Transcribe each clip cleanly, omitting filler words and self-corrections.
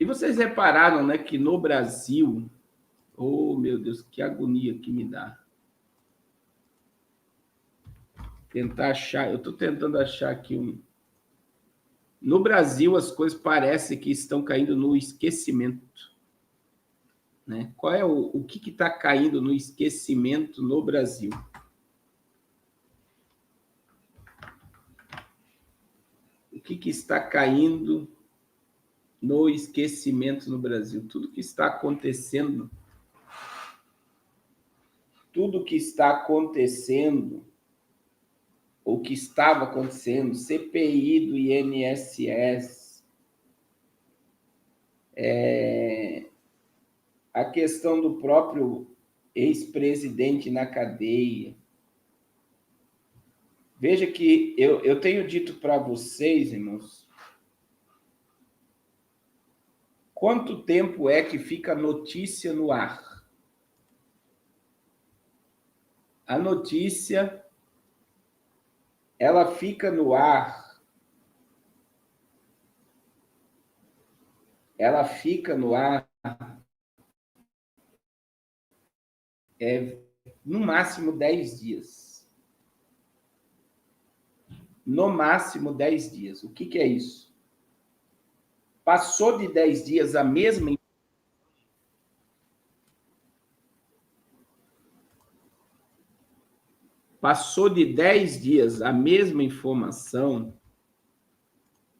vocês repararam, né, que no Brasil... Oh, meu Deus, que agonia que me dá. Tentar achar... Eu estou tentando achar aqui um... No Brasil, as coisas parecem que estão caindo no esquecimento. Né? Qual é o que está caindo no esquecimento no Brasil? O que está caindo no esquecimento no Brasil? Tudo que está acontecendo, ou que estava acontecendo, CPI do INSS, a questão do próprio ex-presidente na cadeia. Veja que eu tenho dito para vocês, irmãos, quanto tempo é que fica a notícia no ar? A notícia, ela fica no ar, no máximo 10 dias. No máximo 10 dias. O que é isso? Passou de 10 dias a mesma... Passou de 10 dias a mesma informação,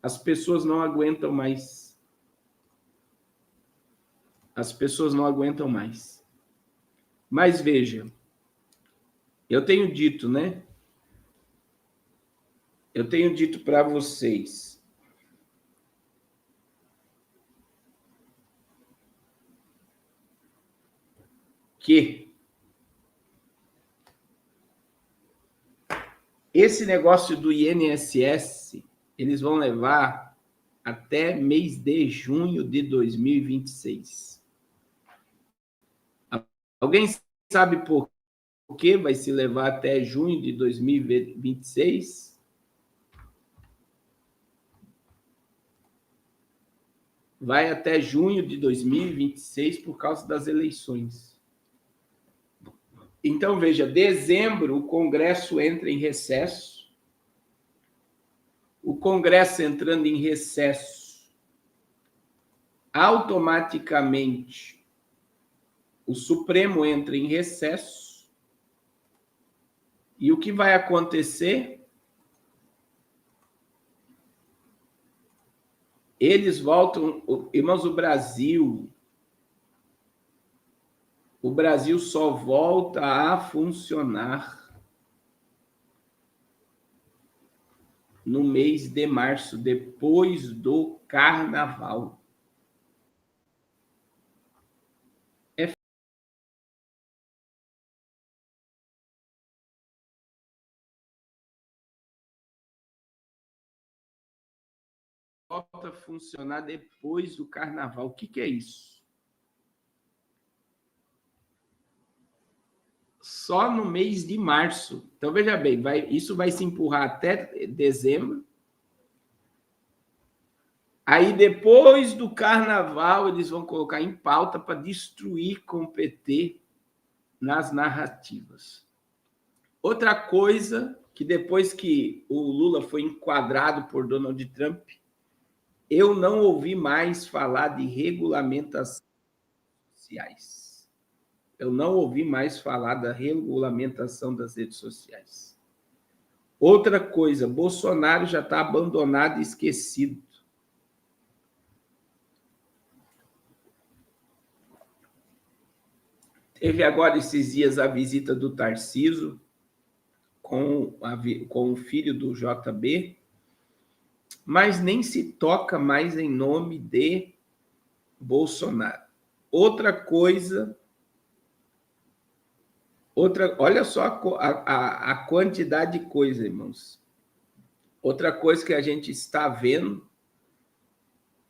as pessoas não aguentam mais. As pessoas não aguentam mais. Mas veja, eu tenho dito, né? Eu tenho dito para vocês que esse negócio do INSS, eles vão levar até mês de junho de 2026. Alguém sabe por que vai se levar até junho de 2026? Vai até junho de 2026 por causa das eleições. Então, veja, dezembro o Congresso entra em recesso. O Congresso entrando em recesso, automaticamente o Supremo entra em recesso. E o que vai acontecer? Eles voltam... Irmãos, o Brasil só volta a funcionar no mês de março, depois do Carnaval. Volta a funcionar depois do Carnaval. O que é isso? Só no mês de março. Então, veja bem, isso vai se empurrar até dezembro. Aí, depois do Carnaval, eles vão colocar em pauta para destruir com o PT nas narrativas. Outra coisa, que depois que o Lula foi enquadrado por Donald Trump, eu não ouvi mais falar de regulamentação sociais. Eu não ouvi mais falar da regulamentação das redes sociais. Outra coisa, Bolsonaro já está abandonado e esquecido. Teve agora esses dias a visita do Tarcísio com o filho do JB, mas nem se toca mais em nome de Bolsonaro. Outra coisa, olha só a quantidade de coisa, irmãos. Outra coisa que a gente está vendo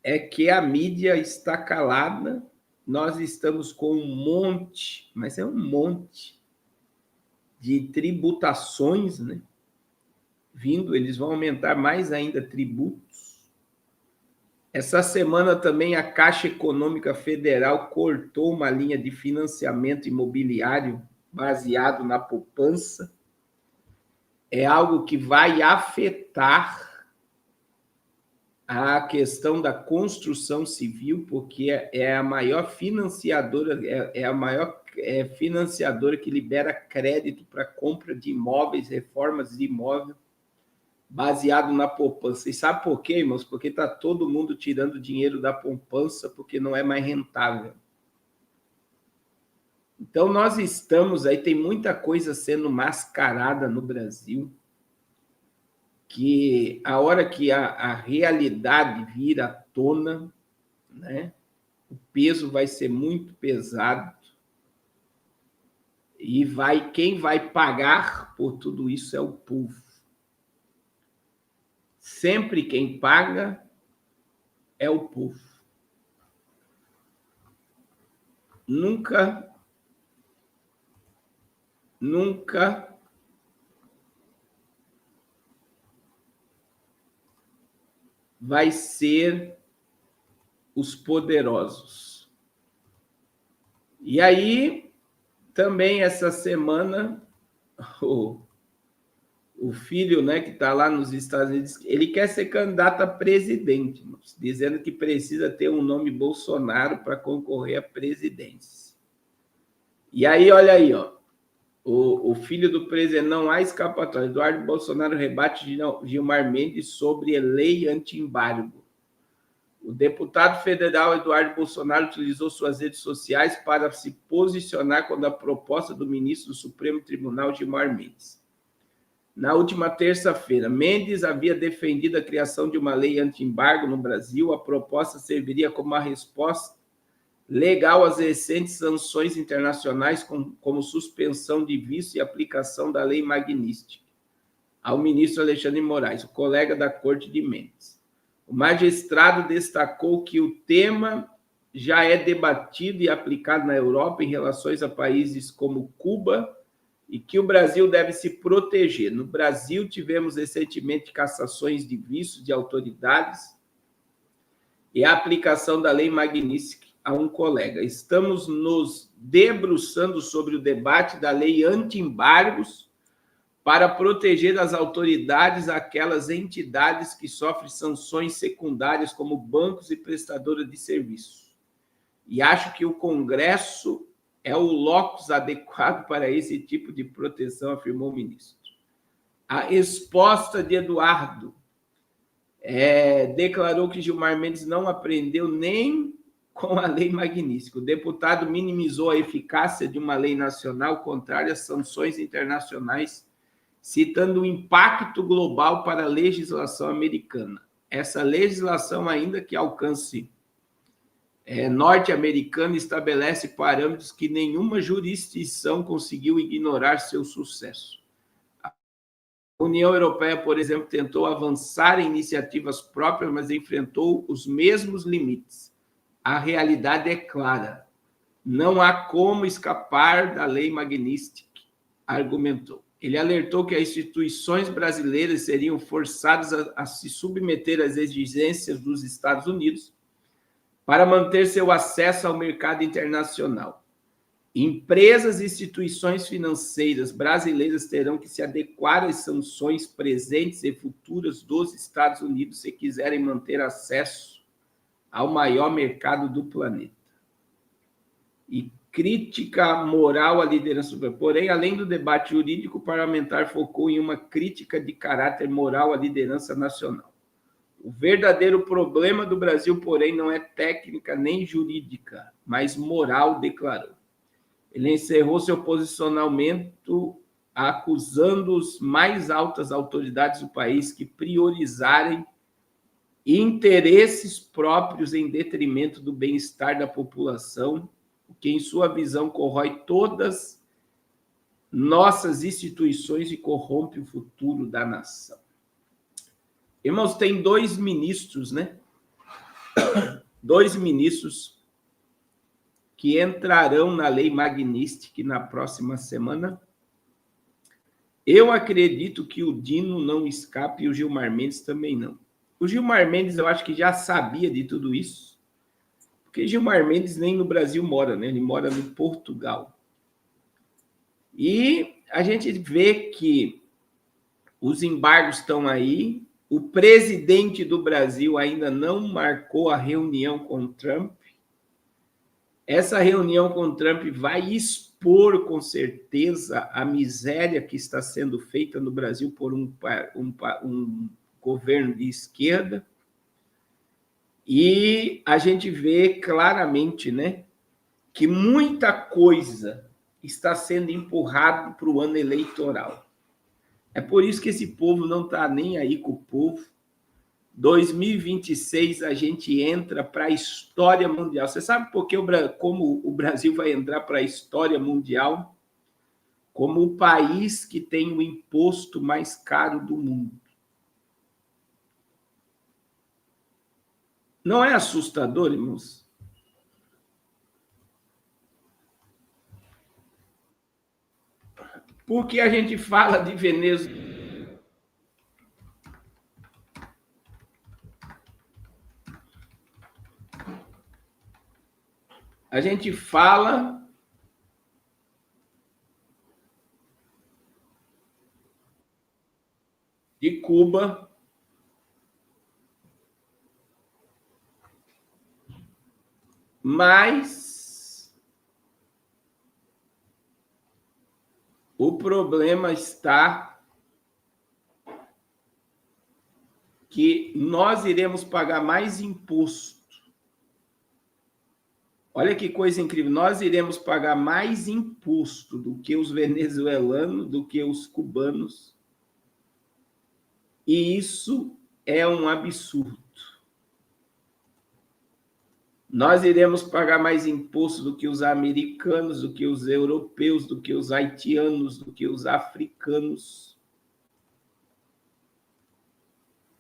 é que a mídia está calada. Nós estamos com um monte, mas é um monte de tributações, né? Vindo, eles vão aumentar mais ainda tributos. Essa semana também a Caixa Econômica Federal cortou uma linha de financiamento imobiliário baseado na poupança. É algo que vai afetar a questão da construção civil, porque é a maior financiadora, é a maior financiadora que libera crédito para compra de imóveis, reformas de imóvel, baseado na poupança. E sabe por quê, irmãos? Porque está todo mundo tirando dinheiro da poupança porque não é mais rentável. Então, nós estamos aí, tem muita coisa sendo mascarada no Brasil, que a hora que a realidade vir à tona, né, o peso vai ser muito pesado e quem vai pagar por tudo isso é o povo. Sempre quem paga é o povo. Nunca vai ser os poderosos. E aí, também essa semana, o filho, né, que está lá nos Estados Unidos, ele quer ser candidato a presidente, dizendo que precisa ter um nome Bolsonaro para concorrer à presidência. E aí, olha aí, ó, o filho do presidente, não há escapatória. Eduardo Bolsonaro rebate Gilmar Mendes sobre lei anti-embargo. O deputado federal Eduardo Bolsonaro utilizou suas redes sociais para se posicionar contra a proposta do ministro do Supremo Tribunal, Gilmar Mendes. Na última terça-feira, Mendes havia defendido a criação de uma lei anti-embargo no Brasil. A proposta serviria como uma resposta legal às recentes sanções internacionais, como suspensão de visto e aplicação da lei Magnitsky, ao ministro Alexandre de Moraes, o colega da Corte de Mendes. O magistrado destacou que o tema já é debatido e aplicado na Europa em relações a países como Cuba e que o Brasil deve se proteger. No Brasil, tivemos recentemente cassações de vistos de autoridades e a aplicação da lei Magnitsky a um colega. Estamos nos debruçando sobre o debate da lei anti-embargos para proteger as autoridades aquelas entidades que sofrem sanções secundárias, como bancos e prestadoras de serviços. E acho que o Congresso é o locus adequado para esse tipo de proteção, afirmou o ministro. A resposta de Eduardo declarou que Gilmar Mendes não aprendeu nem com a lei Magnitsky. O deputado minimizou a eficácia de uma lei nacional contrária às sanções internacionais, citando o impacto global para a legislação americana. Essa legislação, ainda que alcance norte-americana, estabelece parâmetros que nenhuma jurisdição conseguiu ignorar seu sucesso. A União Europeia, por exemplo, tentou avançar em iniciativas próprias, mas enfrentou os mesmos limites. A realidade é clara. Não há como escapar da lei Magnitsky, argumentou. Ele alertou que as instituições brasileiras seriam forçadas a se submeter às exigências dos Estados Unidos para manter seu acesso ao mercado internacional. Empresas e instituições financeiras brasileiras terão que se adequar às sanções presentes e futuras dos Estados Unidos se quiserem manter acesso ao maior mercado do planeta. E crítica moral à liderança. Porém, além do debate jurídico, o parlamentar focou em uma crítica de caráter moral à liderança nacional. O verdadeiro problema do Brasil, porém, não é técnica nem jurídica, mas moral, declarou. Ele encerrou seu posicionamento acusando as mais altas autoridades do país que priorizarem interesses próprios em detrimento do bem-estar da população, o que, em sua visão, corrói todas nossas instituições e corrompe o futuro da nação. Irmãos, tem 2 ministros, né? 2 ministros que entrarão na lei Magnitsky na próxima semana. Eu acredito que o Dino não escape e o Gilmar Mendes também não. O Gilmar Mendes, eu acho que já sabia de tudo isso, porque Gilmar Mendes nem no Brasil mora, né? Ele mora no Portugal. E a gente vê que os embargos estão aí, o presidente do Brasil ainda não marcou a reunião com Trump. Essa reunião com Trump vai expor, com certeza, a miséria que está sendo feita no Brasil por um governo de esquerda. E a gente vê claramente, né, que muita coisa está sendo empurrada para o ano eleitoral. É por isso que esse povo não está nem aí com o povo. 2026 a gente entra para a história mundial. Você sabe por que como o Brasil vai entrar para a história mundial? Como o país que tem o imposto mais caro do mundo. Não é assustador, irmãos? Porque a gente fala de Venezuela. A gente fala de Cuba, mas o problema está que nós iremos pagar mais imposto. Olha que coisa incrível, nós iremos pagar mais imposto do que os venezuelanos, do que os cubanos. E isso é um absurdo. Nós iremos pagar mais imposto do que os americanos, do que os europeus, do que os haitianos, do que os africanos.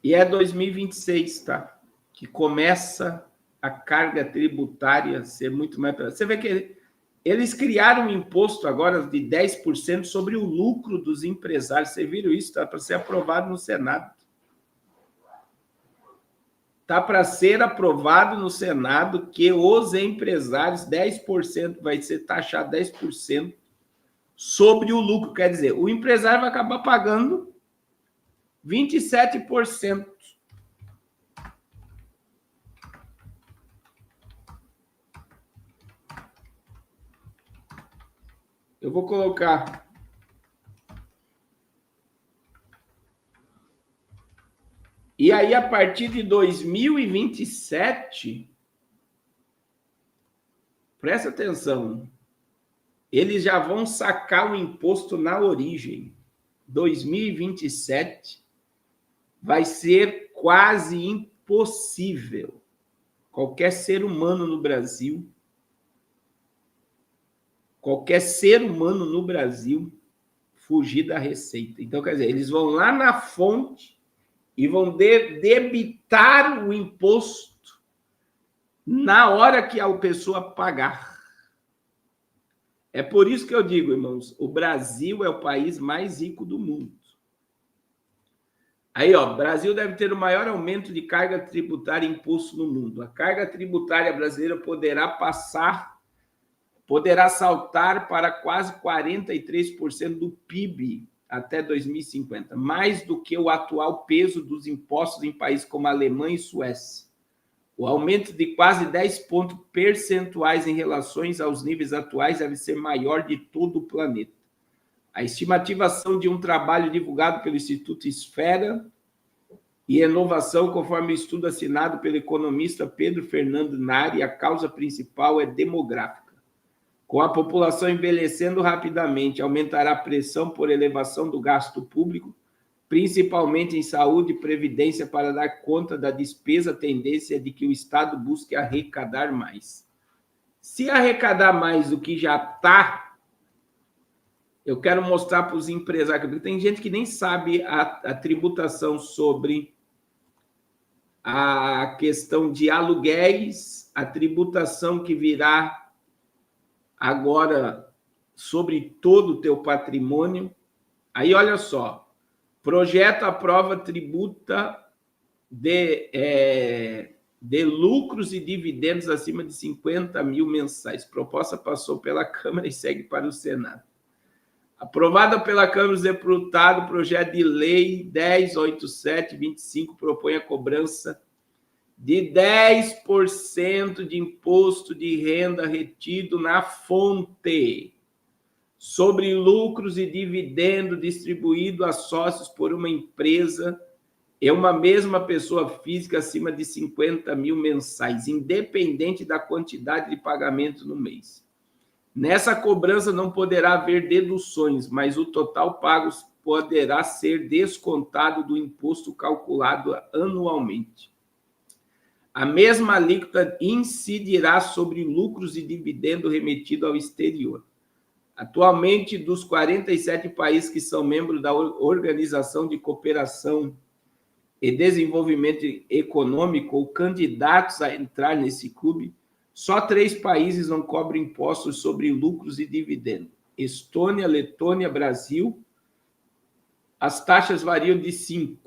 E é 2026, tá? Que começa a carga tributária ser muito mais... Você vê que eles criaram um imposto agora de 10% sobre o lucro dos empresários. Vocês viram isso? Está para ser aprovado no Senado. Está para ser aprovado no Senado que os empresários, 10% vai ser taxado 10% sobre o lucro. Quer dizer, o empresário vai acabar pagando 27%. Eu vou colocar. E aí, a partir de 2027, presta atenção, eles já vão sacar o imposto na origem. 2027 vai ser quase impossível qualquer ser humano no Brasil fugir da receita. Então, quer dizer, eles vão lá na fonte e vão debitar o imposto na hora que a pessoa pagar. É por isso que eu digo, irmãos, o Brasil é o país mais rico do mundo. Aí, ó, o Brasil deve ter o maior aumento de carga tributária e imposto no mundo. A carga tributária brasileira poderá saltar para quase 43% do PIB até 2050, mais do que o atual peso dos impostos em países como a Alemanha e Suécia. O aumento de quase 10 pontos percentuais em relação aos níveis atuais deve ser maior de todo o planeta. A estimativa de um trabalho divulgado pelo Instituto Esfera e Inovação, conforme o estudo assinado pelo economista Pedro Fernando Nari, a causa principal é demográfica. Com a população envelhecendo rapidamente, aumentará a pressão por elevação do gasto público, principalmente em saúde e previdência, para dar conta da despesa. A tendência é de que o Estado busque arrecadar mais. Se arrecadar mais do que já está, eu quero mostrar para os empresários, porque tem gente que nem sabe a tributação sobre a questão de aluguéis, a tributação que virá agora sobre todo o teu patrimônio. Aí, olha só, projeto aprova tributa de lucros e dividendos acima de 50 mil mensais. Proposta passou pela Câmara e segue para o Senado. Aprovada pela Câmara dos Deputados, o projeto de lei 1087/25 propõe a cobrança de 10% de imposto de renda retido na fonte sobre lucros e dividendos distribuídos a sócios por uma empresa e uma mesma pessoa física acima de 50 mil mensais, independente da quantidade de pagamento no mês. Nessa cobrança não poderá haver deduções, mas o total pago poderá ser descontado do imposto calculado anualmente. A mesma alíquota incidirá sobre lucros e dividendos remetidos ao exterior. Atualmente, dos 47 países que são membros da Organização de Cooperação e Desenvolvimento Econômico ou candidatos a entrar nesse clube, só 3 países não cobram impostos sobre lucros e dividendos: Estônia, Letônia, Brasil. As taxas variam de 5%.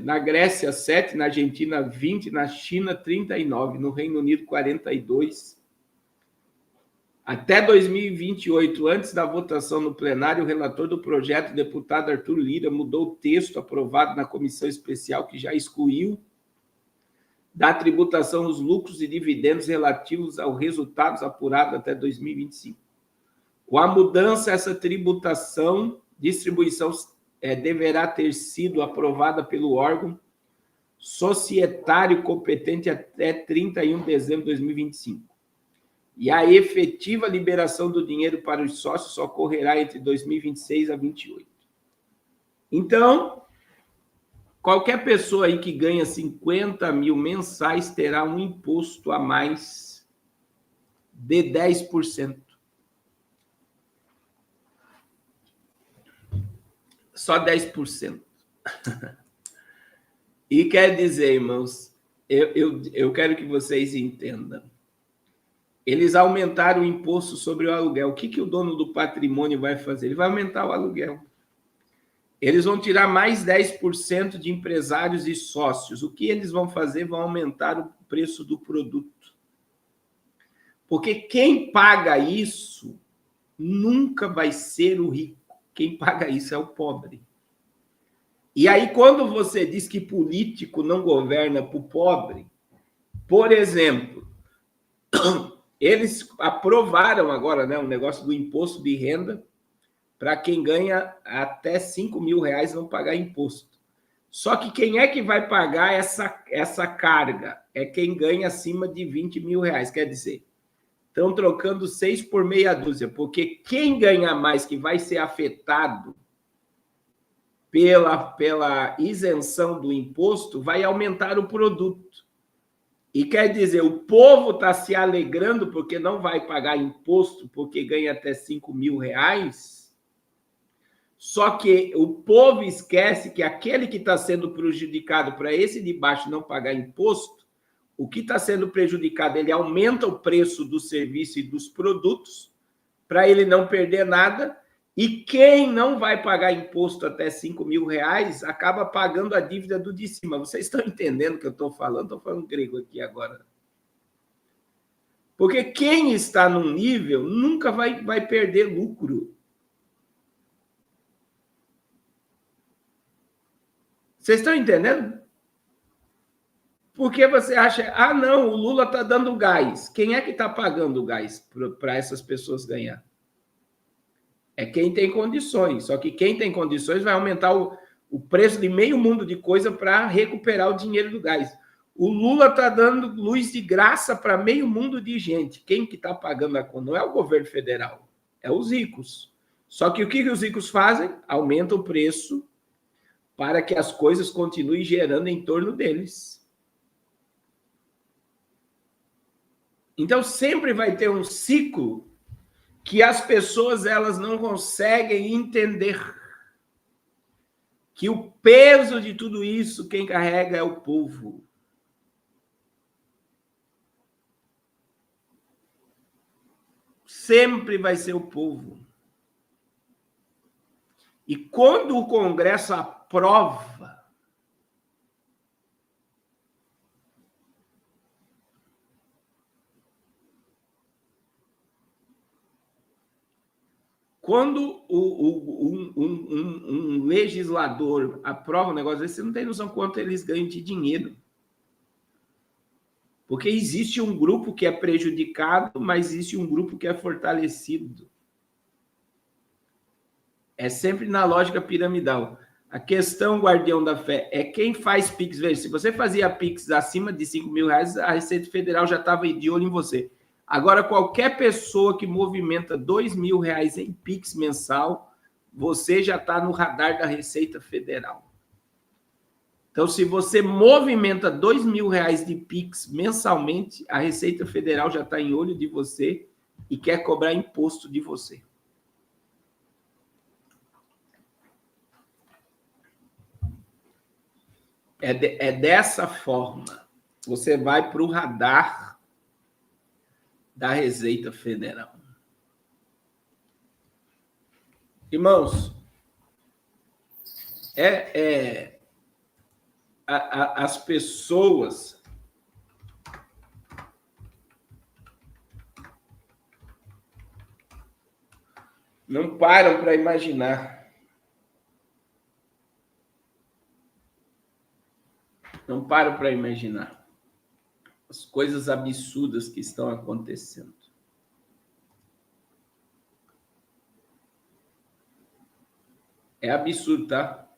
Na Grécia, 7%, na Argentina, 20%, na China, 39%, no Reino Unido, 42%. Até 2028, antes da votação no plenário, o relator do projeto, o deputado Arthur Lira, mudou o texto aprovado na comissão especial, que já excluiu da tributação os lucros e dividendos relativos aos resultados apurados até 2025. Com a mudança, essa distribuição deverá ter sido aprovada pelo órgão societário competente até 31 de dezembro de 2025. E a efetiva liberação do dinheiro para os sócios só ocorrerá entre 2026 a 2028. Então, qualquer pessoa aí que ganha 50 mil mensais terá um imposto a mais de 10%. Só 10%. E quer dizer, irmãos, eu quero que vocês entendam. Eles aumentaram o imposto sobre o aluguel. O que o dono do patrimônio vai fazer? Ele vai aumentar o aluguel. Eles vão tirar mais 10% de empresários e sócios. O que eles vão fazer? Vão aumentar o preço do produto. Porque quem paga isso nunca vai ser o rico. Quem paga isso é o pobre. E aí, quando você diz que político não governa para o pobre, por exemplo, eles aprovaram agora, né, um negócio do imposto de renda para quem ganha até 5 mil reais não pagar imposto. Só que quem é que vai pagar essa carga? É quem ganha acima de 20 mil reais. Quer dizer, estão trocando 6 por meia dúzia, porque quem ganha mais, que vai ser afetado pela isenção do imposto, vai aumentar o produto. E quer dizer, o povo está se alegrando porque não vai pagar imposto, porque ganha até 5 mil reais. Só que o povo esquece que aquele que está sendo prejudicado para esse de baixo não pagar imposto, o que está sendo prejudicado, ele aumenta o preço do serviço e dos produtos para ele não perder nada. E quem não vai pagar imposto até 5 mil reais acaba pagando a dívida do de cima. Vocês estão entendendo o que eu estou falando? Estou falando grego aqui agora. Porque quem está num nível nunca vai perder lucro. Vocês estão entendendo? Porque você acha, não, o Lula está dando gás. Quem é que está pagando o gás para essas pessoas ganhar? É quem tem condições. Só que quem tem condições vai aumentar o preço de meio mundo de coisa para recuperar o dinheiro do gás. O Lula está dando luz de graça para meio mundo de gente. Quem que está pagando a conta? Não é o governo federal, é os ricos. Só que o que os ricos fazem? Aumentam o preço para que as coisas continuem gerando em torno deles. Então, sempre vai ter um ciclo que as pessoas elas não conseguem entender que o peso de tudo isso, quem carrega é o povo. Sempre vai ser o povo. E quando o Congresso aprova Quando um legislador aprova um negócio desse, você não tem noção quanto eles ganham de dinheiro. Porque existe um grupo que é prejudicado, mas existe um grupo que é fortalecido. É sempre na lógica piramidal. A questão, guardião da fé, é quem faz Pix. Veja, se você fazia Pix acima de R$ 5.000, a Receita Federal já estava de olho em você. Agora, qualquer pessoa que movimenta R$ 2.000 em Pix mensal, você já está no radar da Receita Federal. Então, se você movimenta R$ 2.000 de Pix mensalmente, a Receita Federal já está em olho de você e quer cobrar imposto de você. É dessa forma. Você vai para o radar da Receita Federal. Irmãos, as pessoas não param para imaginar. Não param para imaginar as coisas absurdas que estão acontecendo. É absurdo, tá?